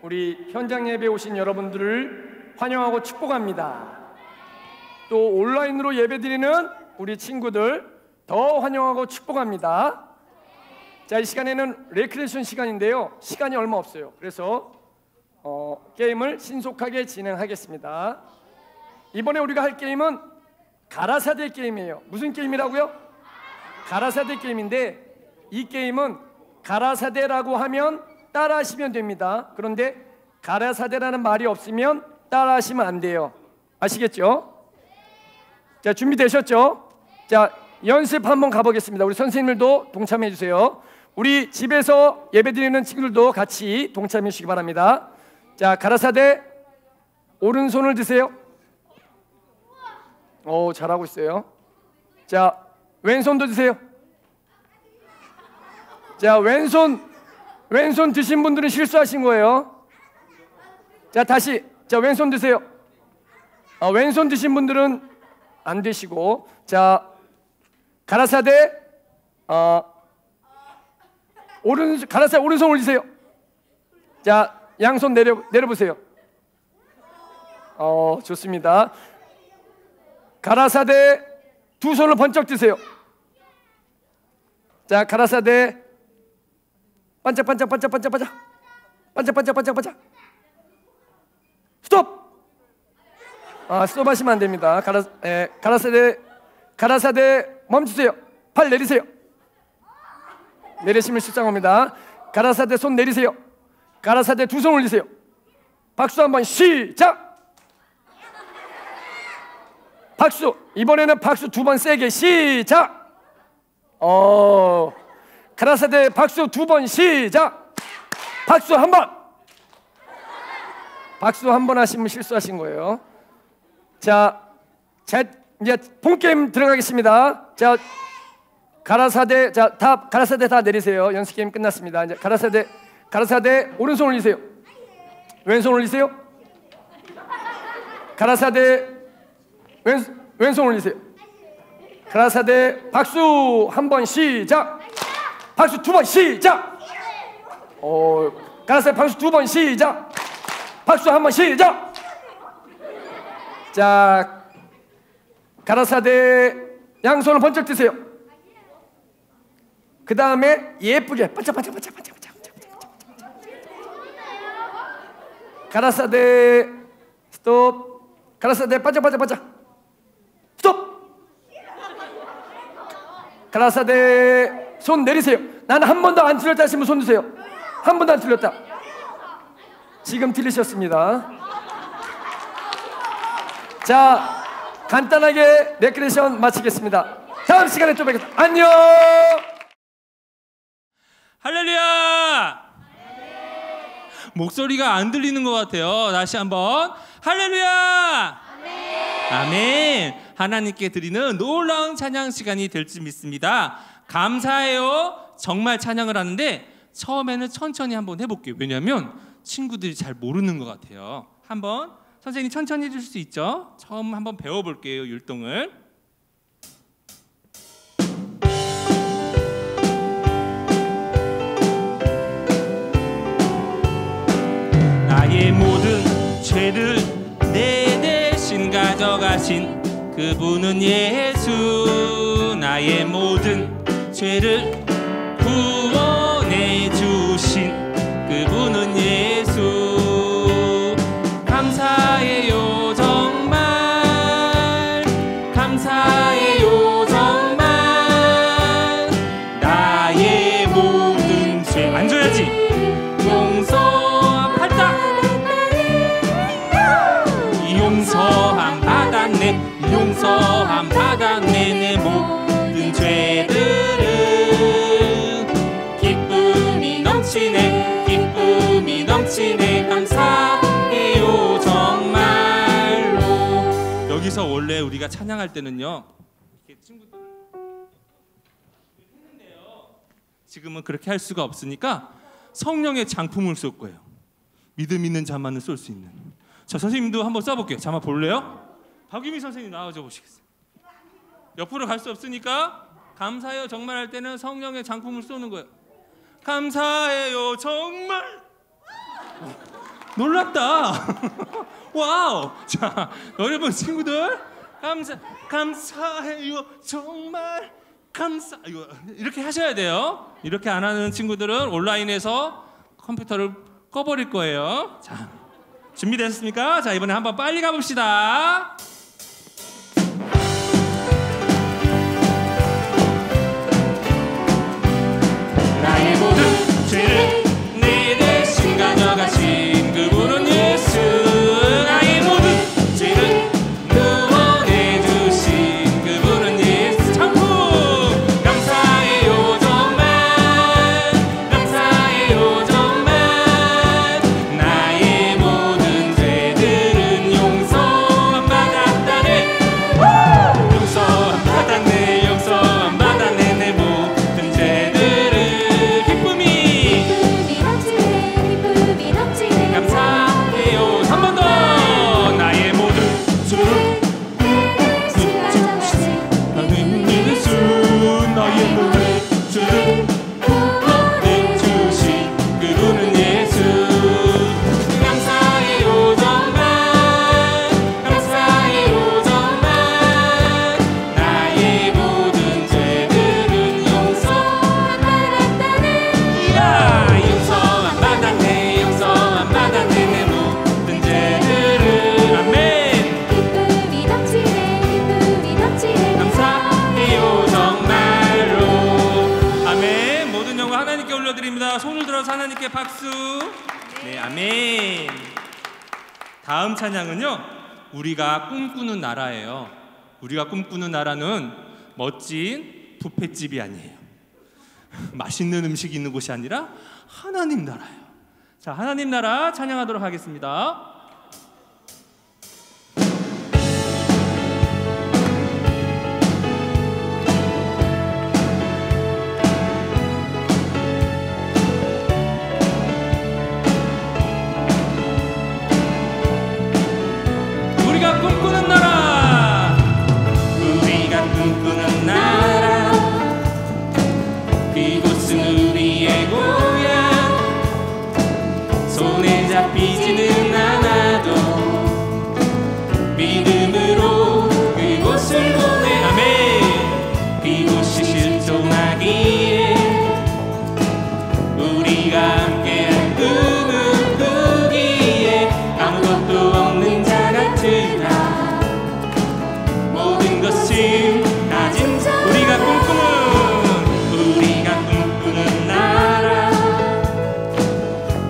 우리 현장 예배 오신 여러분들을 환영하고 축복합니다. 또 온라인으로 예배드리는 우리 친구들 더 환영하고 축복합니다. 자, 이 시간에는 레크레이션 시간인데요, 시간이 얼마 없어요. 그래서 게임을 신속하게 진행하겠습니다. 이번에 우리가 할 게임은 가라사대 게임이에요. 무슨 게임이라고요? 가라사대 게임인데, 이 게임은 가라사대라고 하면 따라하시면 됩니다. 그런데 가라사대라는 말이 없으면 따라하시면 안 돼요. 아시겠죠? 자, 준비되셨죠? 자, 연습 한번 가보겠습니다. 우리 선생님들도 동참해 주세요. 우리 집에서 예배드리는 친구들도 같이 동참해 주시기 바랍니다. 자, 가라사대 오른손을 드세요. 오, 잘하고 있어요. 자, 왼손도 드세요. 자, 왼손 드신 분들은 실수하신 거예요. 자, 다시. 자, 왼손 드세요. 왼손 드신 분들은 안 되시고. 자, 가라사대 가라사대 오른손 올리세요. 자, 양손 내려보세요. 좋습니다. 가라사대 두 손을 번쩍 드세요. 자, 가라사대 반짝반짝 스톱. 스톱 하시면 안 됩니다. 가라사대 멈추세요. 팔 내리세요. 내리시면 실상합니다. 가라사대 손 내리세요. 가라사대 두 손 올리세요. 박수 한번 시작. 박수. 이번에는 박수 두 번 세게 시작. 가라사대 박수 두 번 시작. 박수 한 번. 박수 한 번 하시면 실수하신 거예요. 자, 이제 본게임 들어가겠습니다. 자, 가라사대, 가라사대 다 내리세요. 연습 게임 끝났습니다. 이제 가라사대 오른손 올리세요. 왼손 올리세요. 가라사대 왼손 올리세요. 가라사대 박수 한 번 시작. 박수 두 번 시작. 가라사대 박수 두 번 시작. 박수 한 번 시작. 자, 가라사대 양손을 번쩍 드세요. 그 다음에 예쁘게 반짝반짝. 가라사대 스톱. 가라사대 반짝반짝 스톱. 가라사대 손 내리세요. 나는 한 번도 안 틀렸다 하시면 손 드세요. 한 번도 안 틀렸다. 지금 틀리셨습니다. 자, 간단하게 레크레이션 마치겠습니다. 다음 시간에 또 뵙겠습니다. 안녕. 할렐루야! 목소리가 안 들리는 것 같아요. 다시 한번 할렐루야! 아멘. 하나님께 드리는 놀라운 찬양 시간이 될 줄 믿습니다. 감사해요. 정말 찬양을 하는데 처음에는 천천히 한번 해볼게요. 왜냐하면 친구들이 잘 모르는 것 같아요. 한번 선생님 천천히 해줄 수 있죠? 처음 한번 배워볼게요. 율동을. 나의 모든 죄를 내 대신 가져가신 그분은 예수. 나의 모든 죄를 구원해 주신 그분은 예수. 감사해요 정말. 감사해요 정말. 나의 모든 죄 앉아야지. 용서받다. 용서함 받았네. 용서함 받았네. 내 모든 죄들은 기쁨이 넘치네. 기쁨이 넘치네. 감사해요 정말로. 여기서 원래 우리가 찬양할 때는요 이렇게 친구들 했는데요, 지금은 그렇게 할 수가 없으니까 성령의 장품을 쏠 거예요. 믿음 있는 자만을 쏠 수 있는. 자, 선생님도 한번 써볼게요. 자, 한번 볼래요? 박유미 선생님 나와줘 보시겠어요? 옆으로 갈 수 없으니까 감사해요 정말 할 때는 성령의 장품을 쏘는 거예요. 감사해요 정말. 놀랍다. 와우. 자, 여러분 친구들 감사해요. 정말 이거 이렇게 하셔야 돼요. 이렇게 안 하는 친구들은 온라인에서 컴퓨터를 꺼버릴 거예요. 자, 준비되셨습니까? 자, 이번에 한번 빨리 가봅시다. 나의 모든 죄를 내 대신 가져가신 그분은 예수. 나의 모든 죄를 구원해 주신 그분은 예수. 참고 감사해요 정말. 감사해요 정말. 나의 모든 죄들은 용서 안 받았다네. 용서 안 받았네. 용서 안 받았네. 내 모든 죄들은 기쁨이 감사해요. 한 번 더. 나의 모든 죄를 나는 예수. 나의 모든 죄를 구원해 주신 그분은 예수. 감사해요 정말. 감사해요 정말. 나의 모든 죄들은 용서 안 받았다네. 야, 용서 안 받았네. 용서 안 받았네. 내 모든 죄들은. 아멘. 감사해요 정말로. 아멘. 모든 영광 하나님께 올려드립니다. 손을 들어서 하나님께 박수. 네, 아멘. 다음 찬양은요, 우리가 꿈꾸는 나라예요. 우리가 꿈꾸는 나라는 멋진 뷔페집이 아니에요. 맛있는 음식이 있는 곳이 아니라 하나님 나라예요. 자, 하나님 나라 찬양하도록 하겠습니다. 우리가 꿈꾸는 나라. 우리가 꿈꾸는 나라. 이곳은 우리의 고향. 손에 잡히지는 않아도 믿음으로 그곳을 보내. 아멘. 그곳이 실존하기에 우리가 함께한 꿈은 꾸기에 아무것도 없는 자 같으나 모든 것을 가진 자. 우리가 꿈꾸는 나라.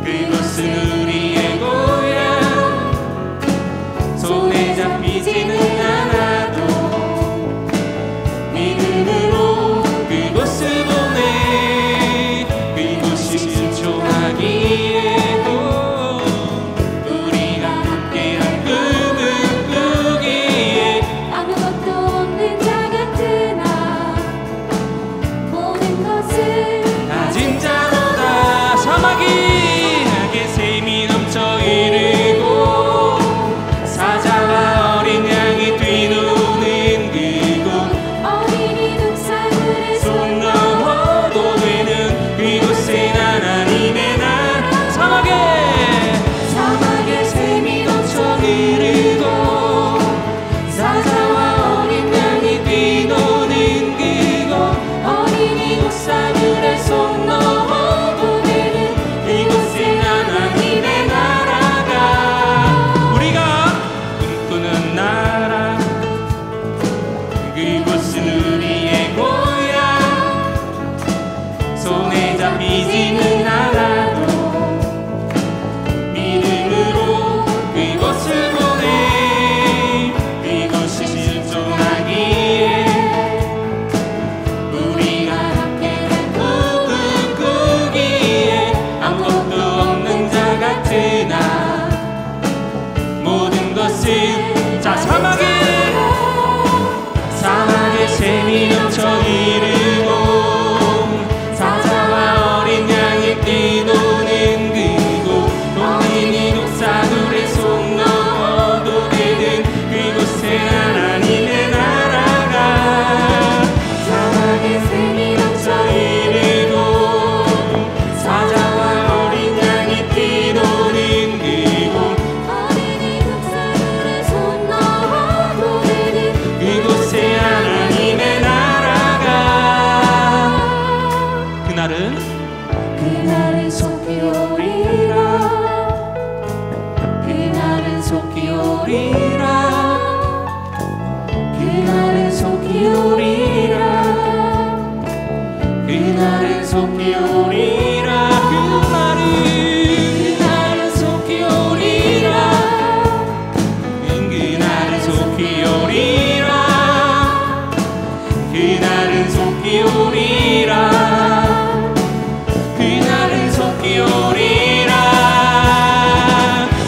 그곳은 우리의 고향. 손에 잡히지는 않아도 믿음으로 그곳을 보내. 그곳이 실존하기에도 우리가 함께한 꿈을 꾸기에 아무것도 없는 자 같으나 모든 것을 가진 자로다. 사막이 나게 샘이 넘쳐 이르고 사자와 어린 양이 뛰노는 그곳. 어린이 동산을 손 넘어도 되는 그곳에 하나님의 나라. 사막에 샘이 넘쳐 흐르고 사자와 어린 양이 뛰노는 그곳. 어린이 동산을 손 넘어도 되는 이곳에 하나님의 나라가. 우리가 꿈꾸는 나라. 그곳은 우리의 고향. 손에 잡히지는 않아도 믿음으로 그곳을 보내. 그곳이 실존하기에 우리가 함께한 꿈을 꾸기에 아무것도 없는 자 같으나 모든 것을. 자, 사막에 샘이 넘쳐 흐르고 사자와 어린 양이 그날은 속히 오리라. 그날은 속히 오리라. 그날은 속히 오리라. 그날은 속히 오리라. 그날은 속히 오리라.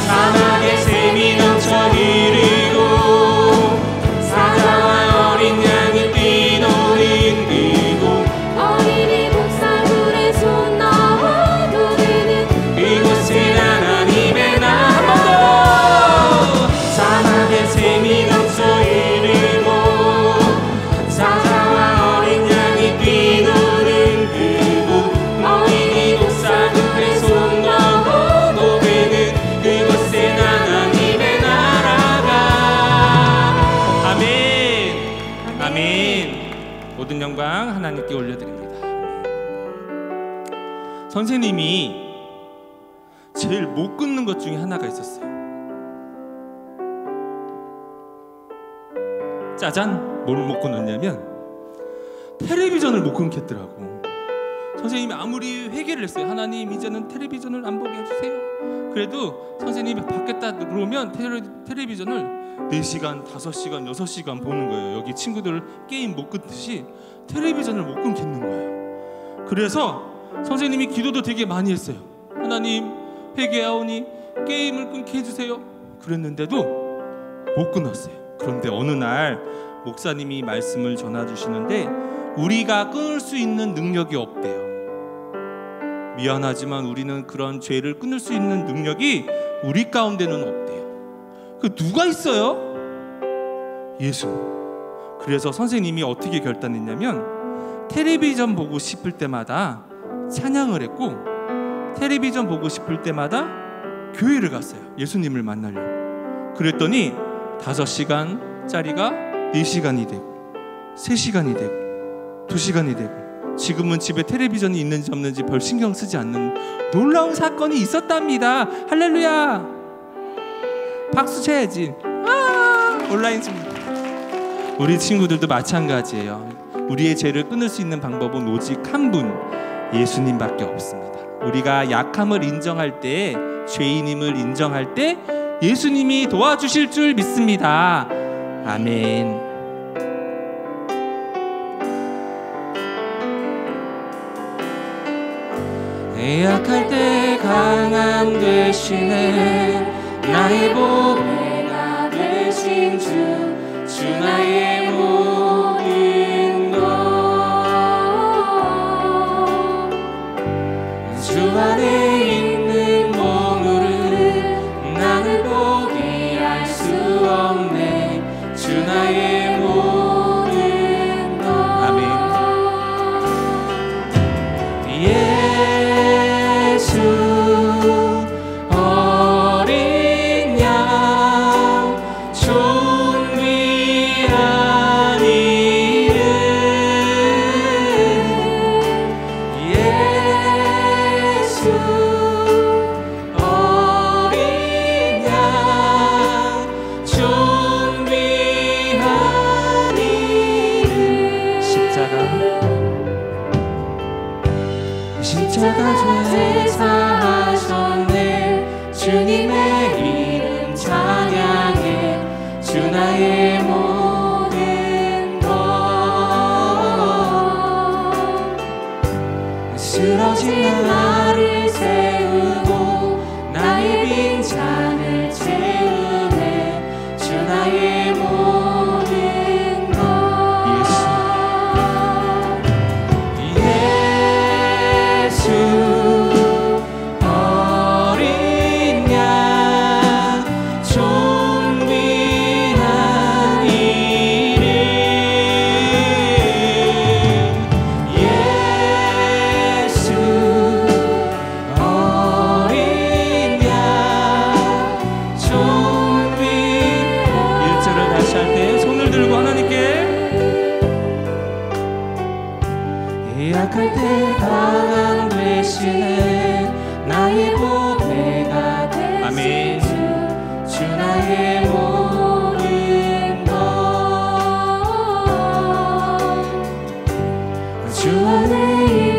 사막에 샘이 넘쳐 흐르고 사자와 어린 양이 뛰노는 그곳, 어린이 목사물에 손 넣어도 되는 그곳에 하나님의 나. 한 번 더. 사막에 샘이 넘쳐 흐르고 사자와 어린 양이 뛰노는 그곳, 어린이 목사물에 손 넣어도 되는 그곳에 하나님의 나라가. 아멘. 아멘. 모든 영광 하나님께 올려드립니다. 선생님이 제일 못 끊는 것 중에 하나가 있었어요. 짜잔! 뭘 못 끊었냐면 텔레비전을 못 끊겠더라고. 선생님이 아무리 회개를 했어요. 하나님, 이제는 텔레비전을 안 보게 해주세요. 그래도 선생님이 받겠다 들어오면 텔레비전을 4시간, 5시간, 6시간 보는 거예요. 여기 친구들 게임 못 끊듯이 텔레비전을 못 끊겠는 거예요. 그래서 선생님이 기도도 되게 많이 했어요. 하나님, 회개하오니 게임을 끊게 해주세요. 그랬는데도 못 끊었어요. 그런데 어느 날 목사님이 말씀을 전해주시는데 우리가 끊을 수 있는 능력이 없대요. 미안하지만 우리는 그런 죄를 끊을 수 있는 능력이 우리 가운데는 없대요. 그 누가 있어요? 예수. 그래서 선생님이 어떻게 결단했냐면 텔레비전 보고 싶을 때마다 찬양을 했고 텔레비전 보고 싶을 때마다 교회를 갔어요. 예수님을 만나려고. 그랬더니 5시간짜리가 4시간이 되고 3시간이 되고 2시간이 되고 지금은 집에 텔레비전이 있는지 없는지 별 신경 쓰지 않는 놀라운 사건이 있었답니다. 할렐루야. 박수 쳐야지. 온라인 친구. 우리 친구들도 마찬가지예요. 우리의 죄를 끊을 수 있는 방법은 오직 한 분, 예수님밖에 없습니다. 우리가 약함을 인정할 때, 죄인임을 인정할 때 예수님이 도와주실 줄 믿습니다. 아멘. 약할 때 강함 되시네 나의 보배가 되신 주 나의 모든 것 주 안에 있는 보물은 나를 포기할 수 없네 주 나의 모든 것. 아멘. 예수 어린 양 존귀한 이름 예수 어린 양 존귀한 이름. 십자가 죄 사하셨네 주님의 이름 찬양해 주 나의 모든 것 쓰러진 나를 세우고 나의 빈잔을 채우네 주 나의 모든 것. 예수 어린 양 존귀한 이름 예수 어린 양 존귀한 1절을 다시 할 때 손을 들고 하나님께 약할 때 강함 되시네 나의 보배가 되신 주 나의 모든 것 주 안에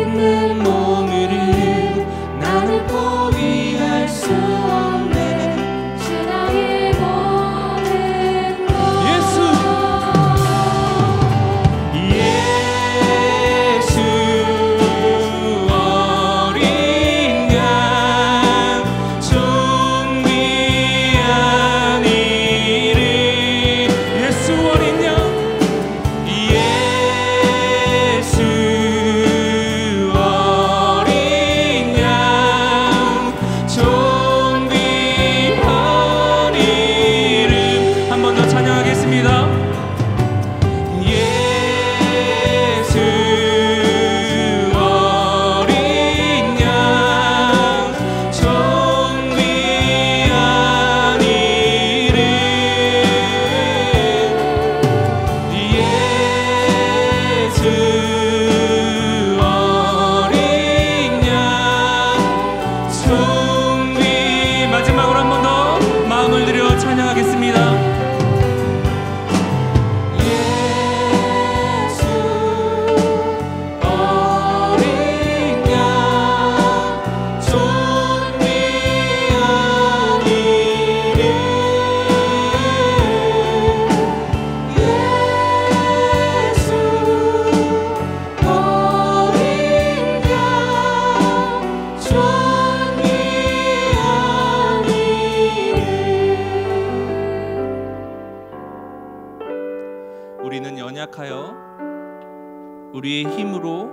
우리의 힘으로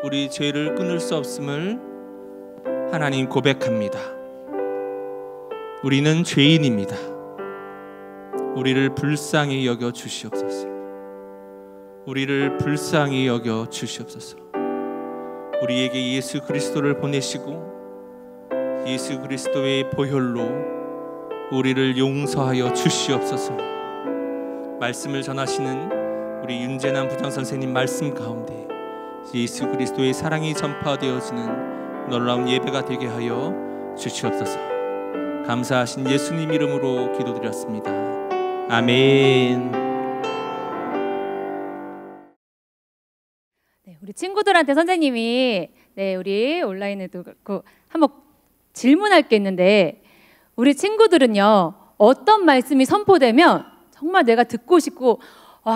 우리 죄를 끊을 수 없음을 하나님 고백합니다. 우리는 죄인입니다. 우리를 불쌍히 여겨 주시옵소서. 우리를 불쌍히 여겨 주시옵소서. 우리에게 예수 그리스도를 보내시고 예수 그리스도의 보혈로 우리를 용서하여 주시옵소서. 말씀을 전하시는 우리 윤재남 부장 선생님 말씀 가운데 예수 그리스도의 사랑이 전파되어지는 놀라운 예배가 되게 하여 주시옵소서. 감사하신 예수님 이름으로 기도드렸습니다. 아멘. 네, 우리 친구들한테 선생님이 우리 온라인에도 그렇고 한번 질문할 게 있는데, 우리 친구들은요 어떤 말씀이 선포되면 정말 내가 듣고 싶고,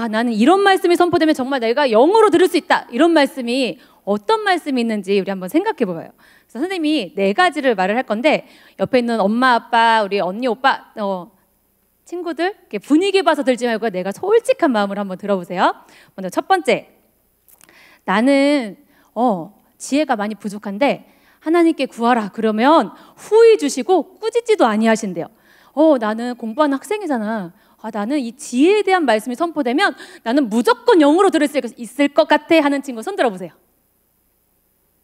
나는 이런 말씀이 선포되면 정말 내가 영으로 들을 수 있다, 이런 말씀이 어떤 말씀이 있는지 우리 한번 생각해 봐요. 그래서 선생님이 4가지를 말을 할 건데, 옆에 있는 엄마 아빠 우리 언니 오빠 친구들 이렇게 분위기 봐서 들지 말고 내가 솔직한 마음으로 한번 들어보세요. 먼저 첫 번째, 나는 지혜가 많이 부족한데 하나님께 구하라 그러면 후히 주시고 꾸짖지도 아니하신대요. 나는 공부하는 학생이잖아. 나는 이 지혜에 대한 말씀이 선포되면 나는 무조건 영으로 들을 수 있을 것 같아 하는 친구 손 들어보세요.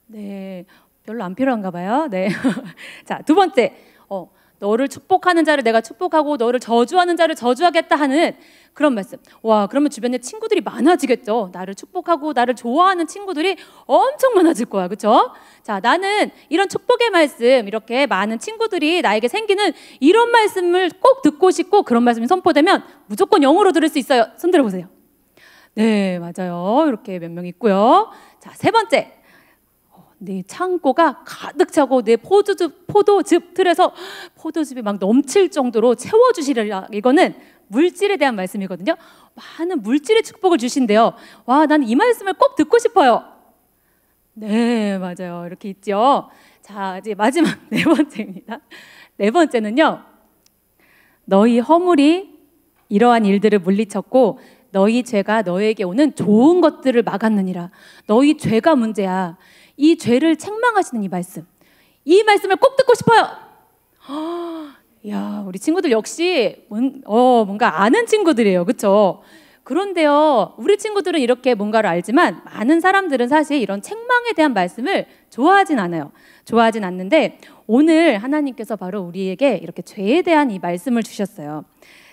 네, 별로 안 필요한가 봐요. 네. 자, 두 번째, 너를 축복하는 자를 내가 축복하고 너를 저주하는 자를 저주하겠다 하는 그런 말씀. 그러면 주변에 친구들이 많아지겠죠. 나를 축복하고 나를 좋아하는 친구들이 엄청 많아질 거야, 그렇죠? 자, 나는 이런 축복의 말씀, 이렇게 많은 친구들이 나에게 생기는 이런 말씀을 꼭 듣고 싶고, 그런 말씀이 선포되면 무조건 영으로 들을 수 있어요. 손 들어보세요. 네, 맞아요. 이렇게 몇 명 있고요. 자, 세 번째, 내 창고가 가득 차고 내 포도즙 틀에서 포도즙이 막 넘칠 정도로 채워주시리라. 이거는 물질에 대한 말씀이거든요. 많은 물질의 축복을 주신대요. 나는 이 말씀을 꼭 듣고 싶어요. 네, 맞아요. 이렇게 있죠. 자, 이제 마지막 4번째입니다. 4번째는요, 너희 허물이 이러한 일들을 물리쳤고 너희 죄가 너에게 오는 좋은 것들을 막았느니라. 너희 죄가 문제야. 이 죄를 책망하시는 이 말씀을 꼭 듣고 싶어요. 야, 우리 친구들 역시 뭔가 아는 친구들이에요, 그렇죠? 그런데요, 우리 친구들은 이렇게 뭔가를 알지만 많은 사람들은 사실 이런 책망에 대한 말씀을 좋아하진 않아요. 좋아하진 않는데 오늘 하나님께서 바로 우리에게 이렇게 죄에 대한 이 말씀을 주셨어요.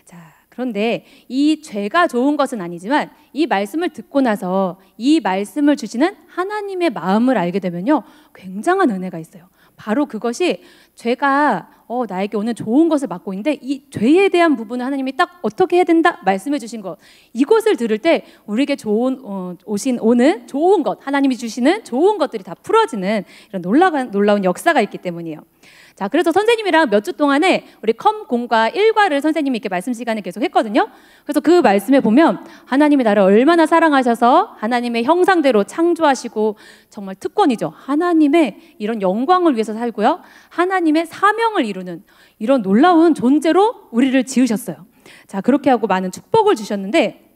자, 그런데 이 죄가 좋은 것은 아니지만 이 말씀을 듣고 나서 이 말씀을 주시는 하나님의 마음을 알게 되면요, 굉장한 은혜가 있어요. 바로 그것이 죄가 나에게 오는 좋은 것을 막고 있는데 이 죄에 대한 부분을 하나님이 딱 어떻게 해야 된다 말씀해 주신 것, 이것을 들을 때 우리에게 오는 좋은 것, 하나님이 주시는 좋은 것들이 다 풀어지는 이런 놀라운 역사가 있기 때문이에요. 자, 그래서 선생님이랑 몇 주 동안에 우리 컴공과 1과를 선생님이 이렇게 말씀 시간을 계속 했거든요. 그래서 그 말씀에 보면 하나님이 나를 얼마나 사랑하셔서 하나님의 형상대로 창조하시고, 정말 특권이죠. 하나님의 이런 영광을 위해서 살고요, 하나님의 사명을 이루는 이런 놀라운 존재로 우리를 지으셨어요. 자, 그렇게 하고 많은 축복을 주셨는데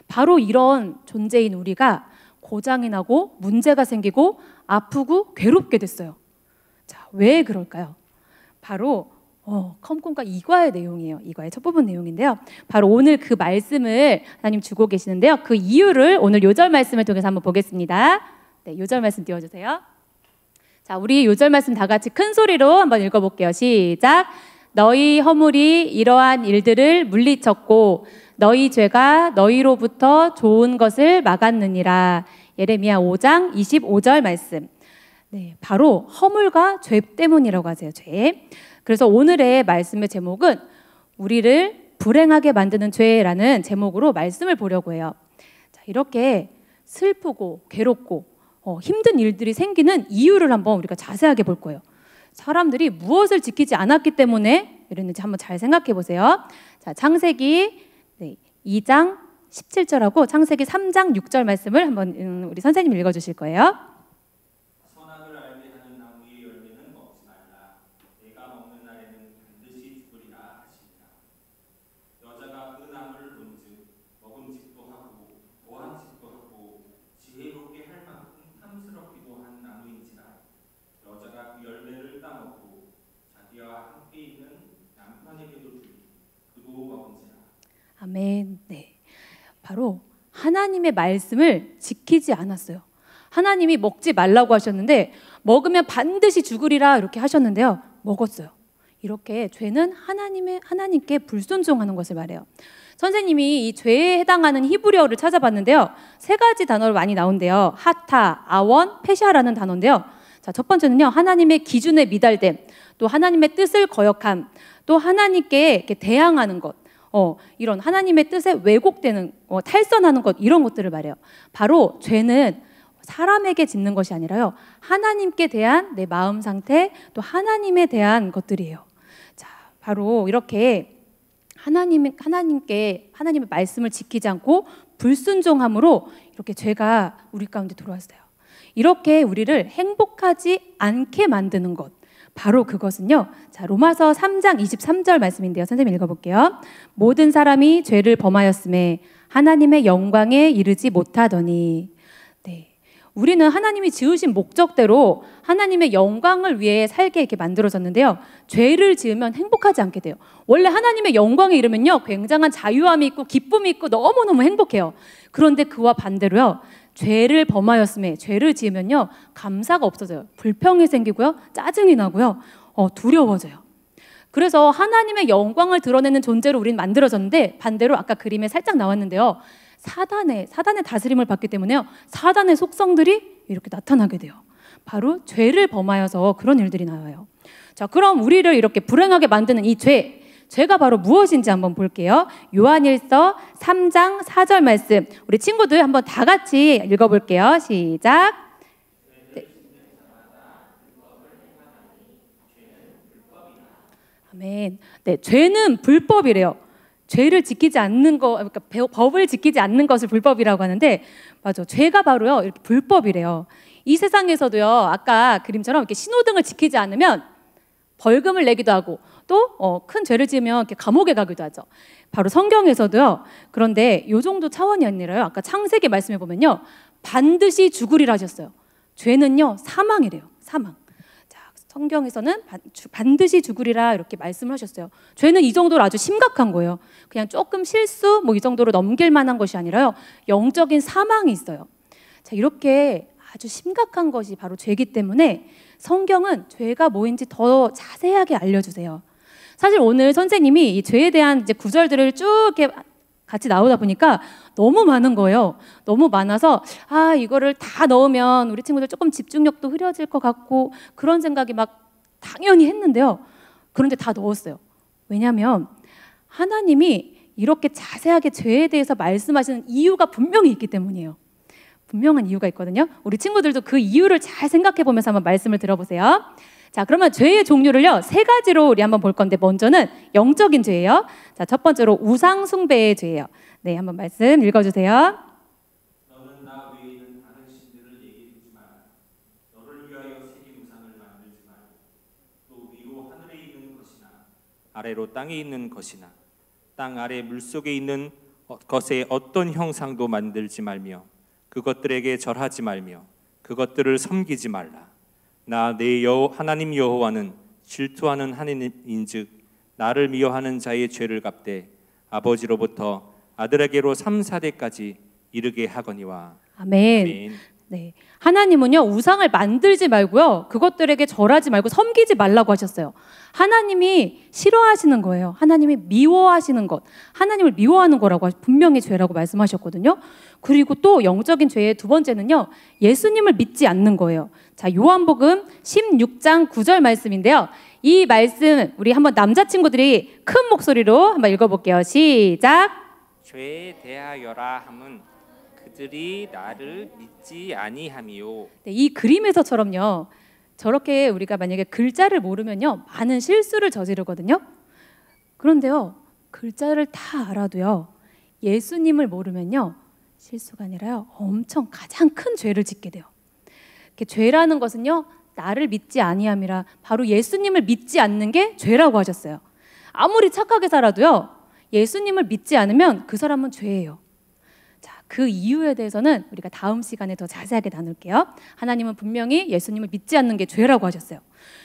바로 이런 존재인 우리가 고장이 나고 문제가 생기고 아프고 괴롭게 됐어요. 자, 왜 그럴까요? 바로 컴공과 2과의 내용이에요. 2과의 첫 부분 내용인데요. 바로 오늘 그 말씀을 하나님 주고 계시는데요. 그 이유를 오늘 요절 말씀을 통해서 한번 보겠습니다. 네, 요절 말씀 띄워주세요. 자, 우리 요절 말씀 다 같이 큰 소리로 한번 읽어볼게요. 시작. 너희 허물이 이러한 일들을 물리쳤고 너희 죄가 너희로부터 좋은 것을 막았느니라. 예레미야 5장 25절 말씀. 네, 바로 허물과 죄 때문이라고 하세요. 죄. 그래서 오늘의 말씀의 제목은 우리를 불행하게 만드는 죄라는 제목으로 말씀을 보려고 해요. 자, 이렇게 슬프고 괴롭고 힘든 일들이 생기는 이유를 한번 우리가 자세하게 볼 거예요. 사람들이 무엇을 지키지 않았기 때문에 이랬는지 한번 잘 생각해 보세요. 자, 창세기 2장 17절하고 창세기 3장 6절 말씀을 한번 우리 선생님 읽어주실 거예요. 선악을 알게 하는 나무의 열매는 먹지 말라. 내가 먹는 날에는 반드시 죽으리라 하시니라. 여자가 그 나무를 본즉 먹음직도 하고 보암직도 하고 지혜롭고 아멘. 네. 바로 하나님의 말씀을 지키지 않았어요. 하나님이 먹지 말라고 하셨는데 먹으면 반드시 죽으리라 이렇게 하셨는데요. 먹었어요. 이렇게 죄는 하나님께 불순종하는 것을 말해요. 선생님이 이 죄에 해당하는 히브리어를 찾아봤는데요. 3가지 단어로 많이 나온대요. 하타, 아원, 페샤라는 단어인데요. 자, 첫 번째는요. 하나님의 기준에 미달됨, 또 하나님의 뜻을 거역함, 또 하나님께 이렇게 대항하는 것, 이런 하나님의 뜻에 왜곡되는, 탈선하는 것, 이런 것들을 말해요. 바로 죄는 사람에게 짓는 것이 아니라요. 하나님께 대한 내 마음 상태, 또 하나님에 대한 것들이에요. 자, 바로 이렇게 하나님의 말씀을 지키지 않고 불순종함으로 이렇게 죄가 우리 가운데 들어왔어요. 이렇게 우리를 행복하지 않게 만드는 것, 바로 그것은요. 자, 로마서 3장 23절 말씀인데요. 선생님 읽어볼게요. 모든 사람이 죄를 범하였음에 하나님의 영광에 이르지 못하더니. 네. 우리는 하나님이 지으신 목적대로 하나님의 영광을 위해 살게 이렇게 만들어졌는데요. 죄를 지으면 행복하지 않게 돼요. 원래 하나님의 영광에 이르면요, 굉장한 자유함이 있고 기쁨이 있고 너무너무 행복해요. 그런데 그와 반대로요, 죄를 범하였음에, 죄를 지으면요, 감사가 없어져요. 불평이 생기고요, 짜증이 나고요, 두려워져요. 그래서 하나님의 영광을 드러내는 존재로 우리는 만들어졌는데, 반대로 아까 그림에 살짝 나왔는데요, 사단의 다스림을 받기 때문에요, 사단의 속성들이 이렇게 나타나게 돼요. 바로 죄를 범하여서 그런 일들이 나와요. 자, 그럼 우리를 이렇게 불행하게 만드는 이 죄가 바로 무엇인지 한번 볼게요. 요한일서 3장 4절 말씀, 우리 친구들 한번 다 같이 읽어볼게요. 시작. 네. 아멘. 네, 죄는 불법이래요. 죄를 지키지 않는 거, 그러니까 법을 지키지 않는 것을 불법이라고 하는데, 맞아, 죄가 바로요, 이렇게 불법이래요. 이 세상에서도요, 아까 그림처럼 이렇게 신호등을 지키지 않으면 벌금을 내기도 하고, 또 큰 죄를 지으면 이렇게 감옥에 가기도 하죠. 바로 성경에서도요. 그런데 이 정도 차원이 아니라요. 아까 창세기 말씀해 보면요, 반드시 죽으리라 하셨어요. 죄는요, 사망이래요. 사망. 성경에서는 반드시 죽으리라 이렇게 말씀을 하셨어요. 죄는 이 정도로 아주 심각한 거예요. 그냥 조금 실수 이 정도로 넘길 만한 것이 아니라요, 영적인 사망이 있어요. 자, 이렇게 아주 심각한 것이 바로 죄이기 때문에 성경은 죄가 뭐인지 더 자세하게 알려주세요. 사실 오늘 선생님이 이 죄에 대한 이제 구절들을 쭉 이렇게 같이 나오다 보니까 너무 많은 거예요. 너무 많아서 이거를 다 넣으면 우리 친구들 조금 집중력도 흐려질 것 같고 그런 생각이 막 당연히 했는데요. 그런데 다 넣었어요. 왜냐하면 하나님이 이렇게 자세하게 죄에 대해서 말씀하시는 이유가 분명히 있기 때문이에요. 분명한 이유가 있거든요. 우리 친구들도 그 이유를 잘 생각해 보면서 한번 말씀을 들어보세요. 자, 그러면 죄의 종류를요, 3가지로 우리 한번 볼 건데, 먼저는 영적인 죄예요. 자, 첫 번째로 우상 숭배의 죄예요. 네, 한번 말씀 읽어주세요. 너는 나 외에 있는 다른 신들을 얘기해 두지 마라. 너를 위하여 새긴 우상을 만들지 말고, 또 위로 하늘에 있는 것이나 아래로 땅에 있는 것이나 땅 아래 물속에 있는 것의 어떤 형상도 만들지 말며 그것들에게 절하지 말며 그것들을 섬기지 말라. 나 내 하나님 여호와는 질투하는 하나님인즉 나를 미워하는 자의 죄를 갚되 아버지로부터 아들에게로 3, 4대까지 이르게 하거니와. 아멘. 아멘. 네, 하나님은요, 우상을 만들지 말고요, 그것들에게 절하지 말고 섬기지 말라고 하셨어요. 하나님이 싫어하시는 거예요. 하나님이 미워하시는 것, 하나님을 미워하는 거라고 분명히 죄라고 말씀하셨거든요. 그리고 또 영적인 죄의 2번째는요, 예수님을 믿지 않는 거예요. 자, 요한복음 16장 9절 말씀인데요. 이 말씀 우리 한번 남자친구들이 큰 목소리로 한번 읽어볼게요. 시작. 죄에 대하여라 함은 그들이 나를 믿지 아니함이요. 네, 이 그림에서처럼요, 저렇게 우리가 만약에 글자를 모르면요, 많은 실수를 저지르거든요. 그런데요, 글자를 다 알아도요, 예수님을 모르면요, 실수가 아니라요, 엄청 가장 큰 죄를 짓게 돼요. 죄라는 것은요, 나를 믿지 아니함이라, 바로 예수님을 믿지 않는 게 죄라고 하셨어요. 아무리 착하게 살아도요, 예수님을 믿지 않으면 그 사람은 죄예요. 자, 그 이유에 대해서는 우리가 다음 시간에 더 자세하게 나눌게요. 하나님은 분명히 예수님을 믿지 않는 게 죄라고 하셨어요.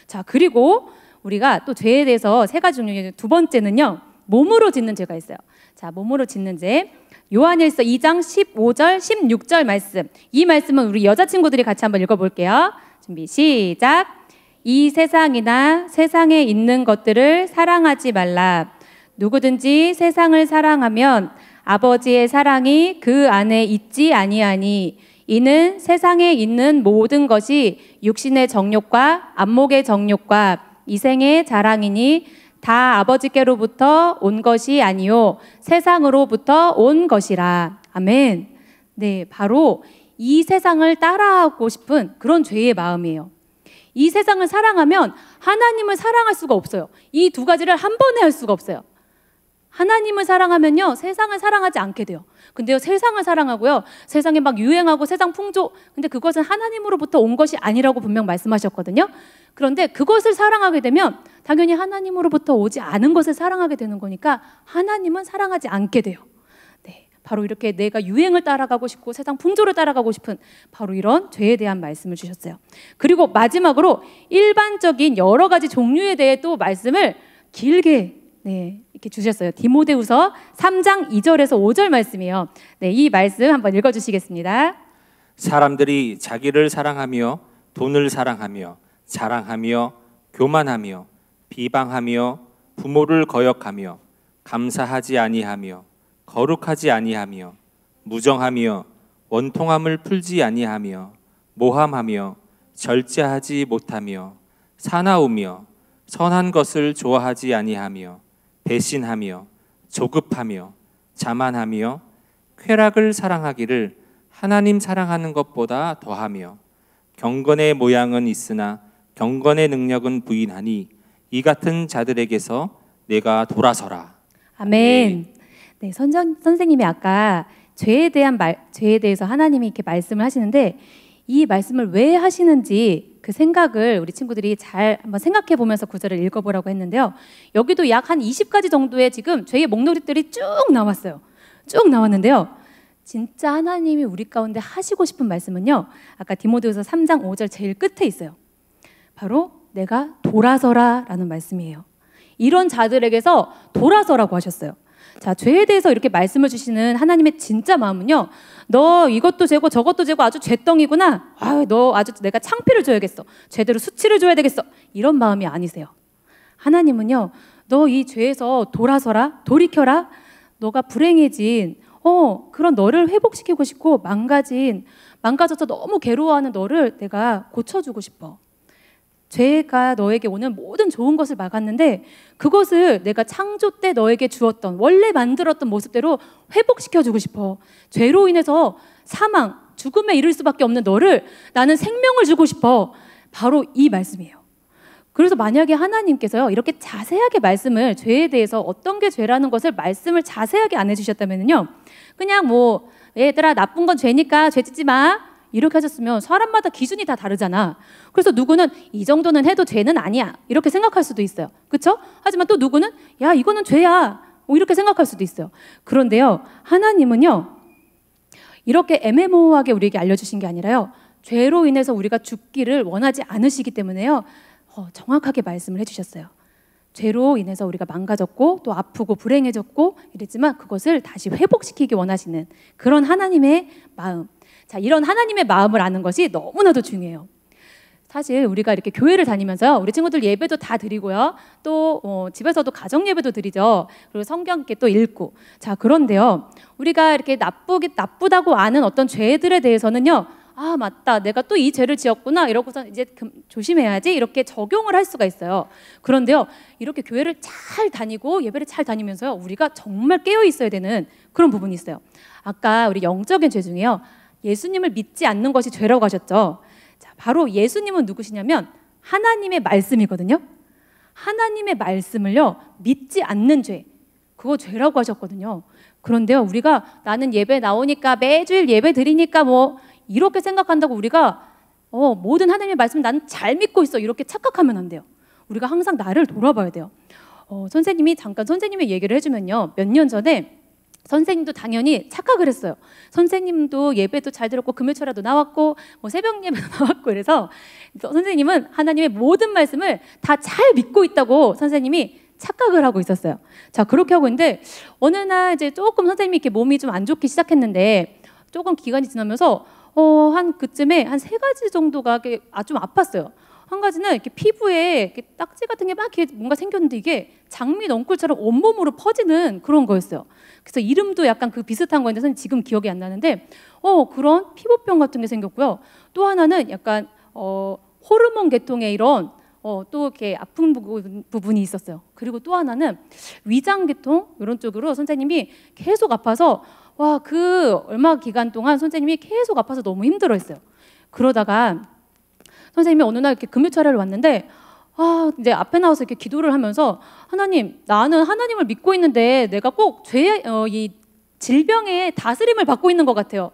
자, 그리고 우리가 또 죄에 대해서 3가지 종류, 2번째는요, 몸으로 짓는 죄가 있어요. 자, 몸으로 짓는 죄. 요한일서 2장 15절, 16절 말씀. 이 말씀은 우리 여자친구들이 같이 한번 읽어볼게요. 준비, 시작. 이 세상이나 세상에 있는 것들을 사랑하지 말라. 누구든지 세상을 사랑하면 아버지의 사랑이 그 안에 있지 아니하니 이는 세상에 있는 모든 것이 육신의 정욕과 안목의 정욕과 이생의 자랑이니 다 아버지께로부터 온 것이 아니요 세상으로부터 온 것이라. 아멘. 네, 바로 이 세상을 따라하고 싶은 그런 죄의 마음이에요. 이 세상을 사랑하면 하나님을 사랑할 수가 없어요. 이 두 가지를 한 번에 할 수가 없어요. 하나님을 사랑하면요, 세상을 사랑하지 않게 돼요. 근데요, 세상을 사랑하고요, 세상에 막 유행하고 세상 풍조, 근데 그것은 하나님으로부터 온 것이 아니라고 분명 말씀하셨거든요. 그런데 그것을 사랑하게 되면 당연히 하나님으로부터 오지 않은 것을 사랑하게 되는 거니까 하나님은 사랑하지 않게 돼요. 네, 바로 이렇게 내가 유행을 따라가고 싶고 세상 풍조를 따라가고 싶은 바로 이런 죄에 대한 말씀을 주셨어요. 그리고 마지막으로 일반적인 여러 가지 종류에 대해 또 말씀을 길게 이렇게 주셨어요. 디모데후서 3장 2절에서 5절 말씀이에요. 네, 이 말씀 한번 읽어주시겠습니다. 사람들이 자기를 사랑하며 돈을 사랑하며 자랑하며 교만하며 비방하며 부모를 거역하며 감사하지 아니하며 거룩하지 아니하며 무정하며 원통함을 풀지 아니하며 모함하며 절제하지 못하며 사나우며 선한 것을 좋아하지 아니하며 배신하며 조급하며 자만하며 쾌락을 사랑하기를 하나님 사랑하는 것보다 더하며 경건의 모양은 있으나 경건의 능력은 부인하니 이 같은 자들에게서 내가 돌아서라. 아멘. 네, 선생님이 아까 죄에 대해서 하나님이 이렇게 말씀을 하시는데 이 말씀을 왜 하시는지 그 생각을 우리 친구들이 잘 한번 생각해 보면서 구절을 읽어보라고 했는데요. 여기도 약 한 20가지 정도의 지금 죄의 목록들이 쭉 나왔어요. 쭉 나왔는데요. 진짜 하나님이 우리 가운데 하시고 싶은 말씀은요, 아까 디모데후서 3장 5절 제일 끝에 있어요. 바로 내가 돌아서라 라는 말씀이에요. 이런 자들에게서 돌아서라고 하셨어요. 자, 죄에 대해서 이렇게 말씀을 주시는 하나님의 진짜 마음은요, 너 이것도 죄고 저것도 죄고 아주 죄덩이구나. 너 아주 내가 창피를 줘야겠어. 제대로 수치를 줘야 되겠어. 이런 마음이 아니세요. 하나님은요, 너 이 죄에서 돌아서라, 돌이켜라. 너가 불행해진 그런 너를 회복시키고 싶고 망가져서 너무 괴로워하는 너를 내가 고쳐주고 싶어. 죄가 너에게 오는 모든 좋은 것을 막았는데 그것을 내가 창조 때 너에게 주었던 원래 만들었던 모습대로 회복시켜주고 싶어. 죄로 인해서 사망, 죽음에 이를 수밖에 없는 너를 나는 생명을 주고 싶어. 바로 이 말씀이에요. 그래서 만약에 하나님께서요, 이렇게 자세하게 말씀을 죄에 대해서 어떤 게 죄라는 것을 말씀을 자세하게 안 해주셨다면요, 그냥 뭐 얘들아 나쁜 건 죄니까 죄 짓지 마 이렇게 하셨으면 사람마다 기준이 다 다르잖아. 그래서 누구는 이 정도는 해도 죄는 아니야 이렇게 생각할 수도 있어요. 그렇죠? 하지만 또 누구는 야 이거는 죄야 이렇게 생각할 수도 있어요. 그런데요, 하나님은요 이렇게 애매모호하게 우리에게 알려주신 게 아니라요, 죄로 인해서 우리가 죽기를 원하지 않으시기 때문에요, 정확하게 말씀을 해주셨어요. 죄로 인해서 우리가 망가졌고 또 아프고 불행해졌고 이랬지만 그것을 다시 회복시키기 원하시는 그런 하나님의 마음. 자, 이런 하나님의 마음을 아는 것이 너무나도 중요해요. 사실 우리가 이렇게 교회를 다니면서요, 우리 친구들 예배도 다 드리고요, 또 집에서도 가정 예배도 드리죠. 그리고 성경 이렇게 또 읽고. 자, 그런데요, 우리가 이렇게 나쁘다고 아는 어떤 죄들에 대해서는요, 아 맞다, 내가 또 이 죄를 지었구나 이러고서 이제 조심해야지 이렇게 적용을 할 수가 있어요. 그런데요, 이렇게 교회를 잘 다니고 예배를 잘 다니면서요, 우리가 정말 깨어 있어야 되는 그런 부분이 있어요. 아까 우리 영적인 죄 중에요, 예수님을 믿지 않는 것이 죄라고 하셨죠. 자, 바로 예수님은 누구시냐면 하나님의 말씀이거든요. 하나님의 말씀을요 믿지 않는 죄, 그거 죄라고 하셨거든요. 그런데요, 우리가 나는 예배 나오니까 매주일 예배 드리니까 뭐 이렇게 생각한다고 우리가 모든 하나님의 말씀 나는 잘 믿고 있어 이렇게 착각하면 안 돼요. 우리가 항상 나를 돌아봐야 돼요. 선생님이 잠깐 선생님의 얘기를 해주면요, 몇 년 전에 선생님도 당연히 착각을 했어요. 선생님도 예배도 잘 들었고 금요철에도 나왔고 뭐 새벽 예배도 나왔고 그래서 선생님은 하나님의 모든 말씀을 다 잘 믿고 있다고 선생님이 착각을 하고 있었어요. 자, 그렇게 하고 있는데 어느 날 이제 조금 선생님이 이렇게 몸이 좀 안 좋기 시작했는데 조금 기간이 지나면서 한 그쯤에 한 3가지 정도가 좀 아팠어요. 한 가지는 이렇게 피부에 이렇게 딱지 같은 게 막 이렇게 뭔가 생겼는데 이게 장미 넝쿨처럼 온몸으로 퍼지는 그런 거였어요. 그래서 이름도 약간 그 비슷한 거였는데 선생님 지금 기억이 안 나는데 그런 피부병 같은 게 생겼고요. 또 하나는 약간 호르몬 계통의 이런 또 이렇게 아픈 부분이 있었어요. 그리고 또 하나는 위장 계통 이런 쪽으로 선생님이 계속 아파서 그 얼마 기간 동안 선생님이 계속 아파서 너무 힘들어했어요. 그러다가 선생님이 어느 날 이렇게 금요철에 왔는데 이제 앞에 나와서 이렇게 기도를 하면서 하나님, 나는 하나님을 믿고 있는데 내가 꼭 이 질병의 다스림을 받고 있는 것 같아요.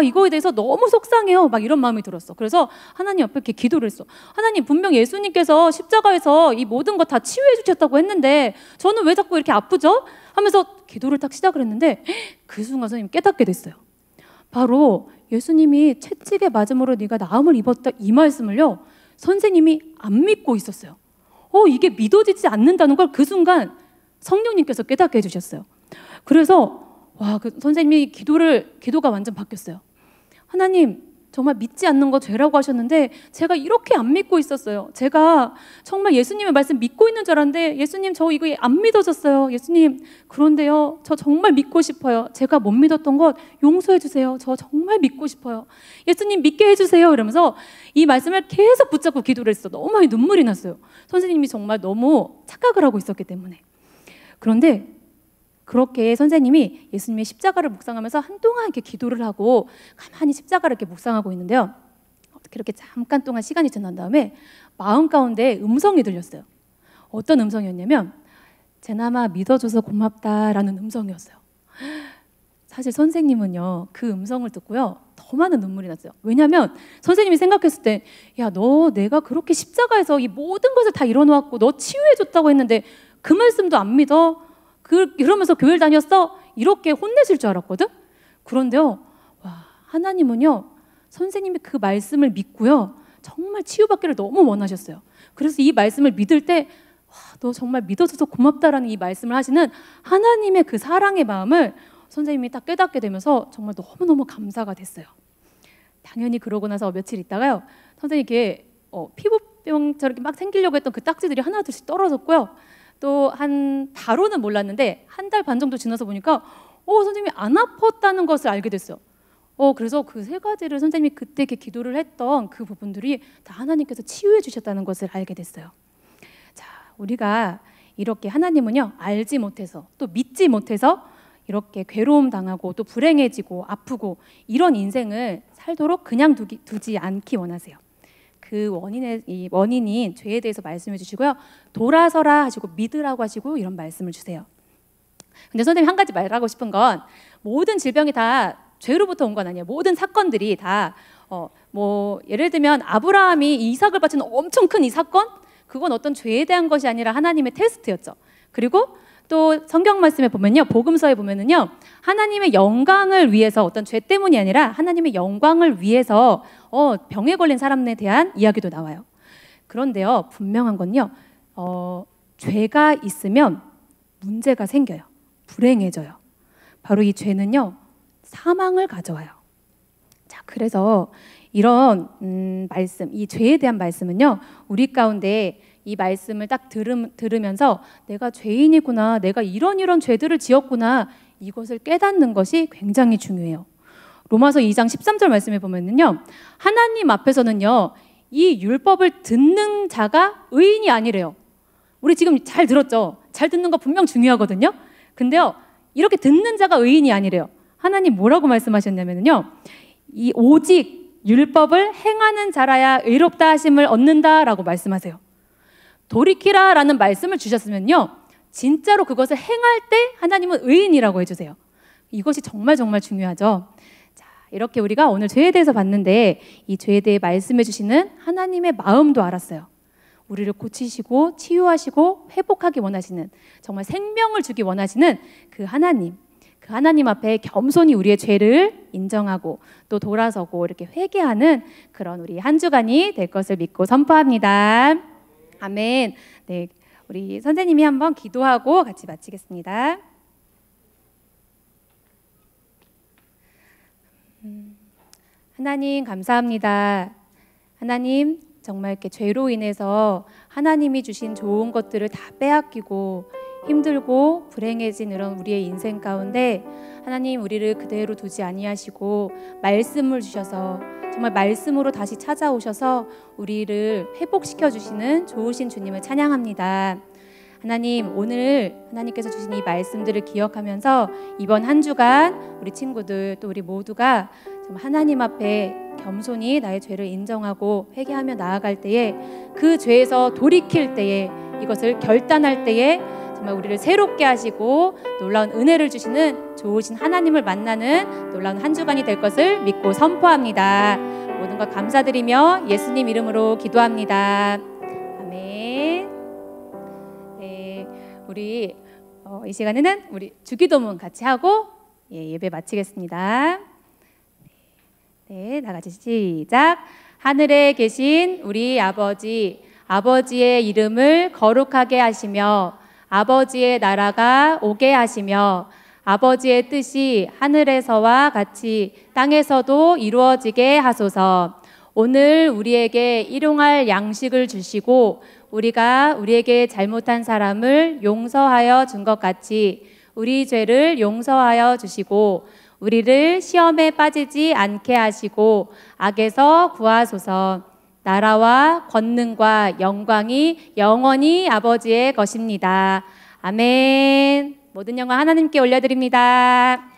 이거에 대해서 너무 속상해요. 막 이런 마음이 들었어. 그래서 하나님 앞에 이렇게 기도를 했어. 하나님, 분명 예수님께서 십자가에서 이 모든 거 다 치유해 주셨다고 했는데 저는 왜 자꾸 이렇게 아프죠? 하면서 기도를 딱 시작을 했는데 그 순간 선생님이 깨닫게 됐어요. 바로 예수님이 채찍에 맞음으로 네가 나음을 입었다 이 말씀을요, 선생님이 안 믿고 있었어요. 이게 믿어지지 않는다는 걸 그 순간 성령님께서 깨닫게 해주셨어요. 그래서 그 선생님이 기도가 완전 바뀌었어요. 하나님, 정말 믿지 않는 거 죄라고 하셨는데 제가 이렇게 안 믿고 있었어요. 제가 정말 예수님의 말씀 믿고 있는 줄 알았는데 예수님, 저 이거 안 믿어졌어요. 예수님, 그런데요, 저 정말 믿고 싶어요. 제가 못 믿었던 것 용서해 주세요. 저 정말 믿고 싶어요. 예수님, 믿게 해주세요. 이러면서 이 말씀을 계속 붙잡고 기도를 했어. 너무 많이 눈물이 났어요. 선생님이 정말 너무 착각을 하고 있었기 때문에. 그런데 그렇게 선생님이 예수님의 십자가를 묵상하면서 한동안 이렇게 기도를 하고 가만히 십자가를 이렇게 묵상하고 있는데요. 이렇게 잠깐 동안 시간이 지난 다음에 마음 가운데 음성이 들렸어요. 어떤 음성이었냐면 제나마 믿어줘서 고맙다라는 음성이었어요. 사실 선생님은요, 그 음성을 듣고요, 더 많은 눈물이 났어요. 왜냐하면 선생님이 생각했을 때, 야, 너 내가 그렇게 십자가에서 이 모든 것을 다 이뤄놓았고 너 치유해줬다고 했는데 그 말씀도 안 믿어? 이러면서 교회를 다녔어? 이렇게 혼내실 줄 알았거든? 그런데요, 하나님은요, 선생님이 그 말씀을 믿고요, 정말 치유받기를 너무 원하셨어요. 그래서 이 말씀을 믿을 때, 너 정말 믿어줘서 고맙다라는 이 말씀을 하시는 하나님의 그 사랑의 마음을 선생님이 딱 깨닫게 되면서 정말 너무너무 감사가 됐어요. 당연히 그러고 나서 며칠 있다가요, 선생님이 이렇게 피부병처럼 막 생기려고 했던 그 딱지들이 하나둘씩 떨어졌고요. 또 한 바로는 몰랐는데 한 달 반 정도 지나서 보니까 선생님이 안 아팠다는 것을 알게 됐어요. 그래서 그 3가지를 선생님이 그때 이렇게 기도를 했던 그 부분들이 다 하나님께서 치유해 주셨다는 것을 알게 됐어요. 자, 우리가 이렇게 하나님은요, 알지 못해서 또 믿지 못해서 이렇게 괴로움 당하고 또 불행해지고 아프고 이런 인생을 살도록 그냥 두지 않기 원하세요. 그 원인인 죄에 대해서 말씀해 주시고요, 돌아서라 하시고 믿으라고 하시고 이런 말씀을 주세요. 근데 선생님이 한 가지 말하고 싶은 건 모든 질병이 다 죄로부터 온 건 아니에요. 모든 사건들이 다 예를 들면 아브라함이 이삭을 바치는 엄청 큰 이 사건, 그건 어떤 죄에 대한 것이 아니라 하나님의 테스트였죠. 그리고 또 성경 말씀에 보면요, 복음서에 보면은요, 하나님의 영광을 위해서, 어떤 죄 때문이 아니라 하나님의 영광을 위해서 병에 걸린 사람에 대한 이야기도 나와요. 그런데요, 분명한 건요, 죄가 있으면 문제가 생겨요. 불행해져요. 바로 이 죄는요, 사망을 가져와요. 자, 그래서 이런 말씀, 이 죄에 대한 말씀은요, 우리 가운데 이 말씀을 딱 들으면서 내가 죄인이구나, 내가 이런 죄들을 지었구나, 이것을 깨닫는 것이 굉장히 중요해요. 로마서 2장 13절 말씀에 보면은요, 하나님 앞에서는요, 이 율법을 듣는 자가 의인이 아니래요. 우리 지금 잘 들었죠? 잘 듣는 거 분명 중요하거든요. 근데요, 이렇게 듣는 자가 의인이 아니래요. 하나님 뭐라고 말씀하셨냐면요, 이 오직 율법을 행하는 자라야 의롭다 하심을 얻는다라고 말씀하세요. 돌이키라라는 말씀을 주셨으면요, 진짜로 그것을 행할 때 하나님은 의인이라고 해주세요. 이것이 정말 중요하죠. 자, 이렇게 우리가 오늘 죄에 대해서 봤는데 이 죄에 대해 말씀해 주시는 하나님의 마음도 알았어요. 우리를 고치시고 치유하시고 회복하기 원하시는, 정말 생명을 주기 원하시는 그 하나님 앞에 겸손히 우리의 죄를 인정하고 또 돌아서고 이렇게 회개하는 그런 우리 한 주간이 될 것을 믿고 선포합니다. 아멘. 네, 우리 선생님이 한번 기도하고 같이 마치겠습니다. 하나님 감사합니다. 하나님 정말 이렇게 죄로 인해서 하나님이 주신 좋은 것들을 다 빼앗기고 힘들고 불행해진 이런 우리의 인생 가운데 하나님 우리를 그대로 두지 아니하시고 말씀을 주셔서 정말 말씀으로 다시 찾아오셔서 우리를 회복시켜 주시는 좋으신 주님을 찬양합니다. 하나님 오늘 하나님께서 주신 이 말씀들을 기억하면서 이번 한 주간 우리 친구들 또 우리 모두가 정말 하나님 앞에 겸손히 나의 죄를 인정하고 회개하며 나아갈 때에 그 죄에서 돌이킬 때에 이것을 결단할 때에 정말 우리를 새롭게 하시고 놀라운 은혜를 주시는 좋으신 하나님을 만나는 놀라운 한 주간이 될 것을 믿고 선포합니다. 모든 것 감사드리며 예수님 이름으로 기도합니다. 아멘. 네, 우리 이 시간에는 우리 주기도문 같이 하고 예배 마치겠습니다. 네, 다 같이 시작. 하늘에 계신 우리 아버지, 아버지의 이름을 거룩하게 하시며 아버지의 나라가 오게 하시며 아버지의 뜻이 하늘에서와 같이 땅에서도 이루어지게 하소서. 오늘 우리에게 일용할 양식을 주시고 우리가 우리에게 잘못한 사람을 용서하여 준 것 같이 우리 죄를 용서하여 주시고 우리를 시험에 빠지지 않게 하시고 악에서 구하소서. 나라와 권능과 영광이 영원히 아버지의 것입니다. 아멘. 모든 영광 하나님께 올려드립니다.